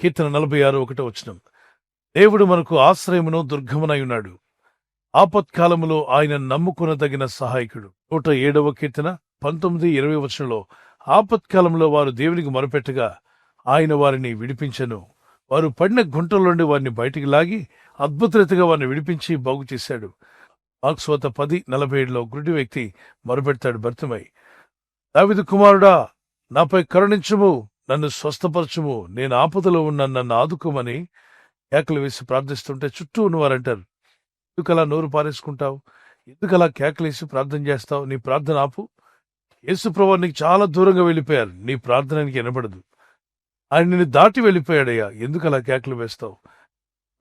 కీర్తన 46:1 దేవుడు మనకు ఆశ్రయమును దుర్గమునై ఉన్నాడు. ఆపత్కాలములో ఆయన నమ్ముకొనదగిన సహాయకుడు. 107వ కీర్తన 19-20 ఆపత్కాలంలో వారు దేవునికి మొరపెట్టగా ఆయన వారిని విడిపించెను. వారు పడిన గుంటల నుండి వారిని బయటికి లాగి అద్భుతరీతిగా వారిని విడిపించి బాగు చేశాడు. మార్క్స్వాత 10:47 గుడ్డి వ్యక్తి మొరపెడతాడు భర్తమై, దావీదు కుమారుడా, నాపై కరుణించుము, నన్ను స్వస్థపరచుము, నేను ఆపదలో ఉన్నాను, నన్ను ఆదుకోమని కేకలు వేసి ప్రార్థిస్తుంటే చుట్టూ ఉన్నవారంటారు, ఎందుకలా నోరు పారేసుకుంటావు, ఎందుకలా కేకలేసి ప్రార్థన చేస్తావు, నీ ప్రార్థన ఆపు. యేసుప్రభువు నీకు చాలా దూరంగా వెళ్ళిపోయారు, నీ ప్రార్థనకి వినబడదు. ఆయన నిన్ను దాటి వెళ్ళిపోయాడయ్యా, ఎందుకలా కేకలు వేస్తావు,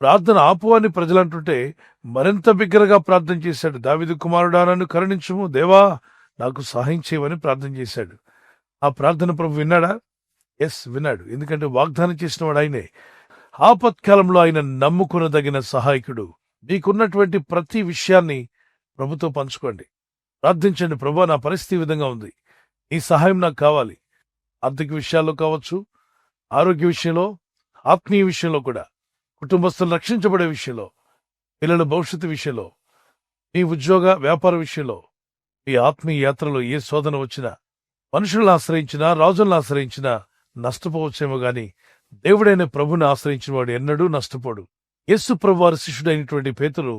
ప్రార్థన ఆపు అని ప్రజలు అంటుంటే మరింత బిగ్గరగా ప్రార్థన చేశాడు. దావీదు కుమారుడా, నన్ను కరుణించుము, దేవా నాకు సహాయం చేయమని ప్రార్థన చేశాడు. ఆ ప్రార్థన ప్రభు విన్నాడా? ఎస్, విన్నాడు. ఎందుకంటే వాగ్దానం చేసిన వాడు ఆయనే. ఆపత్కాలంలో ఆయన నమ్ముకొనదగిన సహాయకుడు. మీకున్నటువంటి ప్రతి విషయాన్ని ప్రభుతో పంచుకోండి, ప్రార్థించండి. ప్రభు, నా పరిస్థితి ఈ విధంగా ఉంది, నీ సహాయం నాకు కావాలి. ఆర్థిక విషయాల్లో కావచ్చు, ఆరోగ్య విషయంలో, ఆత్మీయ విషయంలో కూడా, కుటుంబస్తులు రక్షించబడే విషయంలో, పిల్లల భవిష్యత్తు విషయంలో, మీ ఉద్యోగ వ్యాపార విషయంలో, మీ ఆత్మీయ యాత్రలో ఏ శోధన వచ్చినా, మనుషులను ఆశ్రయించినా, రాజులను ఆశ్రయించినా నష్టపోవచ్చేమో గాని దేవుడైన ప్రభుని ఆశ్రయించిన వాడు ఎన్నడూ నష్టపోడు. యేసు ప్రభు వారి శిష్యుడైనటువంటి పేతురు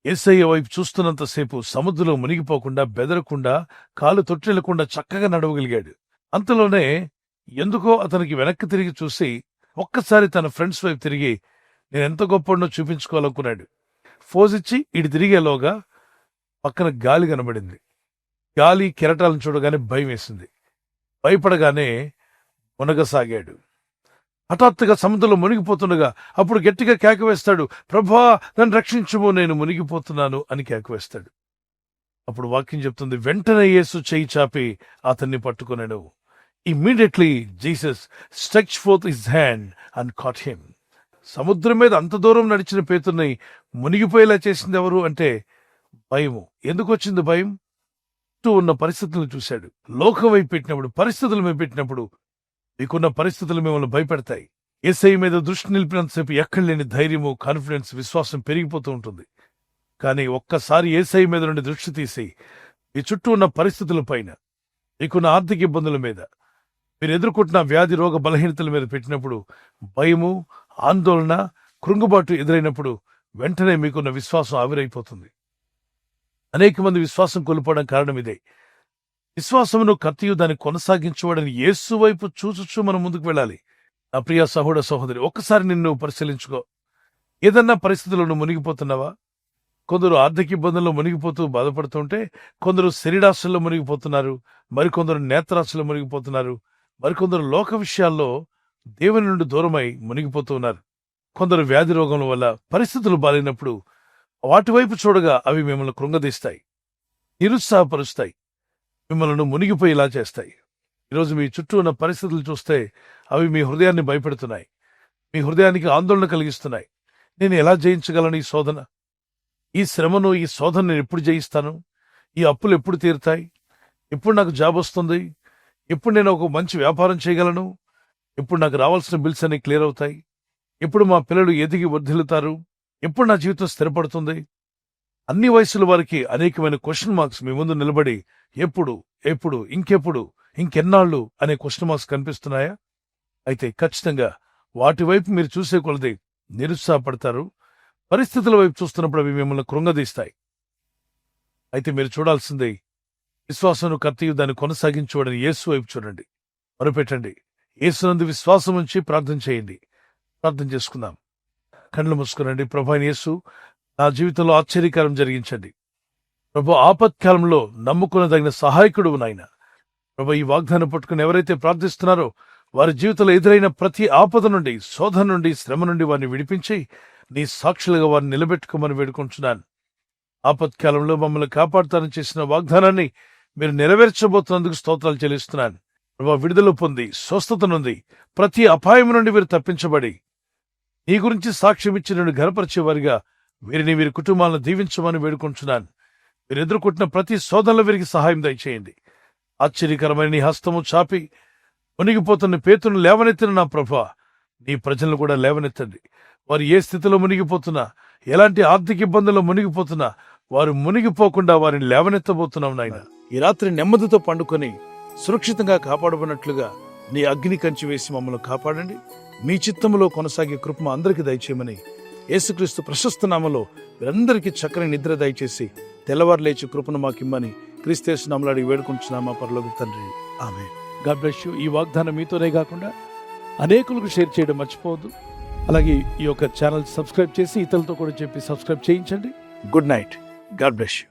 యేసయ్య వైపు చూస్తున్నంతసేపు సముద్రంలో మునిగిపోకుండా, బెదరకుండా, కాలు తొట్టెళ్లకుండా చక్కగా నడవగలిగాడు. అంతలోనే ఎందుకో అతనికి వెనక్కి తిరిగి చూసి ఒక్కసారి తన ఫ్రెండ్స్ వైపు తిరిగి నేనెంత గొప్పనో చూపించుకోవాలనుకున్నాడు. ఫోజిచ్చి ఇటు తిరిగేలోగా పక్కన గాలి కనబడింది. గాలి కెరటాలను చూడగానే భయం వేసింది. భయపడగానే మునగసాగాడు. హఠాత్తుగా సముద్రంలో మునిగిపోతుండగా అప్పుడు గట్టిగా కేక వేస్తాడు, ప్రభా నన్ను రక్షించుము, నేను మునిగిపోతున్నాను అని కేక వేస్తాడు. అప్పుడు వాక్యం చెప్తుంది, వెంటనే యేసు చెయ్యి చాపి అతన్ని పట్టుకున్నాడు. Immediately Jesus stretched forth his hand and caught him. సముద్రం మీద అంత దూరం నడిచిన పేతుర్ని మునిగిపోయేలా చేసింది ఎవరు అంటే భయము. ఎందుకు వచ్చింది భయం? చుట్టూ ఉన్న పరిస్థితులను చూశాడు. లోకం వైపు పెట్టినప్పుడు, పరిస్థితుల మీద పెట్టినప్పుడు మీకున్న పరిస్థితులు మిమ్మల్ని భయపెడతాయి. యేసయ్య మీద దృష్టి నిలిపినంతసేపు ఎక్కడ లేని ధైర్యము, కాన్ఫిడెన్స్, విశ్వాసం పెరిగిపోతూ ఉంటుంది. కానీ ఒక్కసారి యేసయ్య మీద నుండి దృష్టి తీసి మీ చుట్టూ ఉన్న పరిస్థితుల పైన, మీకున్న ఆర్థిక ఇబ్బందుల మీద, మీరు ఎదుర్కొంటున్న వ్యాధి, రోగ బలహీనతల మీద పెట్టినప్పుడు భయము, ఆందోళన, కృంగుబాటు ఎదురైనప్పుడు వెంటనే మీకున్న విశ్వాసం ఆవిరైపోతుంది. అనేక మంది విశ్వాసం కోల్పోవడం కారణం ఇదే. విశ్వాసమును కర్తయు దాన్ని కొనసాగించువాడని యేసు వైపు చూచుచూ మనం ముందుకు వెళ్ళాలి. నా ప్రియ సహోదర సహోదరి, ఒక్కసారి నిన్ను పరిశీలించుకో. ఏదన్నా పరిస్థితుల్లో నువ్వు మునిగిపోతున్నావా? కొందరు ఆర్థిక ఇబ్బందుల్లో మునిగిపోతూ బాధపడుతుంటే, కొందరు శరీరాశల్లో మునిగిపోతున్నారు, మరికొందరు నేత్రాశలో మునిగిపోతున్నారు, మరికొందరు లోక విషయాల్లో దేవుని నుండి దూరమై మునిగిపోతూ ఉన్నారు. కొందరు వ్యాధి రోగం వల్ల పరిస్థితులు బాలేనప్పుడు వాటి వైపు చూడగా అవి మిమ్మల్ని కృంగదీస్తాయి, నిరుత్సాహపరుస్తాయి, మిమ్మల్ని మునిగిపోయేలా చేస్తాయి. ఈరోజు మీ చుట్టూ ఉన్న పరిస్థితులు చూస్తే అవి మీ హృదయాన్ని భయపెడుతున్నాయి, మీ హృదయానికి ఆందోళన కలిగిస్తున్నాయి. నేను ఎలా జయించగలను ఈ శోధన? ఈ శ్రమను, ఈ శోధన నేను ఎప్పుడు జయిస్తాను? ఈ అప్పులు ఎప్పుడు తీరుతాయి? ఎప్పుడు నాకు జాబ్ వస్తుంది? ఎప్పుడు నేను ఒక మంచి వ్యాపారం చేయగలను? ఎప్పుడు నాకు రావాల్సిన బిల్స్ అన్ని క్లియర్ అవుతాయి? ఎప్పుడు మా పిల్లలు ఎదిగి వర్ధిల్లుతారు? ఎప్పుడు నా జీవితం స్థిరపడుతుంది? అన్ని వయసుల వారికి అనేకమైన క్వశ్చన్ మార్క్స్ మీ ముందు నిలబడి ఎప్పుడు, ఎప్పుడు, ఇంకెప్పుడు, ఇంకెన్నాళ్ళు అనే క్వశ్చన్ మార్క్స్ కనిపిస్తున్నాయా? అయితే ఖచ్చితంగా వాటి వైపు మీరు చూసే కొలది నిరుత్సాహపడతారు. పరిస్థితుల వైపు చూస్తున్నప్పుడు అవి మిమ్మల్ని కృంగదీస్తాయి. అయితే మీరు చూడాల్సిందే, విశ్వాసను కర్తయు దాన్ని కొనసాగించువాడని యేసు వైపు చూడండి, మొరపెట్టండి. యేసునందు విశ్వాసం ఉంచి ప్రార్థన చేయండి. ప్రార్థన చేసుకుందాం. కళ్ళు మూసుకునండి. ప్రభు అయిన యేసు, నా జీవితంలో ఆశ్చర్యకారం జరిగించండి. ప్రభు, ఆపత్కాలంలో నమ్ముకునదగిన సహాయకుడు నాయన. ప్రభు, ఈ వాగ్దానం పట్టుకుని ఎవరైతే ప్రార్థిస్తున్నారో వారి జీవితంలో ఎదురైన ప్రతి ఆపద నుండి, శోధన నుండి, శ్రమ నుండి వారిని విడిపించి నీ సాక్షులుగా వారిని నిలబెట్టుకోమని వేడుకుంటున్నాను. ఆపత్కాలంలో మమ్మల్ని కాపాడుతానని చేసిన వాగ్దానాన్ని మీరు నెరవేర్చబోతున్నందుకు స్తోత్రాలు చెల్లిస్తున్నాను. ప్రభు, విడుదల పొంది, స్వస్థత నుండి, ప్రతి అపాయం నుండి వీరు తప్పించబడి నీ గురించి సాక్ష్యం ఇచ్చి నేను ఘనపరిచేవారిగా వీరిని, వీరి కుటుంబాలను దీవించమని వేడుకుంటున్నాను. మీరు ఎదుర్కొంటున్న ప్రతి శోధనలో వీరికి సహాయం దయచేయండి. ఆశ్చర్యకరమైన నీ హస్తము చాపి మునిగిపోతున్న పేతును లేవనెత్తిన నా ప్రభా, నీ ప్రజలను కూడా లేవనెత్తండి. వారు ఏ స్థితిలో మునిగిపోతున్నా, ఎలాంటి ఆర్థిక ఇబ్బందుల్లో మునిగిపోతున్నా, వారు మునిగిపోకుండా వారిని లేవనెత్తబోతున్నాం నాయన. ఈ రాత్రి నెమ్మదితో పండుకొని సురక్షితంగా కాపాడబడినట్లుగా నీ అగ్ని కంచి వేసి మమ్మల్ని కాపాడండి. మీ చిత్తములో కొనసాగే కృప మా అందరికీ దయచేయమని యేసుక్రీస్తు ప్రశస్త నామములో వీరందరికీ చక్కని నిద్ర దయచేసి తెల్లవారు లేచి కృపను మాకిమ్మని క్రీస్తు నామములో అడిగి వేడుకుంటున్నామా పరలోక తండ్రి. ఆమేన్. God bless you. ఈ వాగ్దానం మీతోనే కాకుండా అనేకులకు షేర్ చేయడం మర్చిపోవద్దు. అలాగే ఈ యొక్క ఛానల్ సబ్స్క్రైబ్ చేసి ఇతరులతో కూడా చెప్పి సబ్స్క్రైబ్ చేయించండి. Good night. God bless you.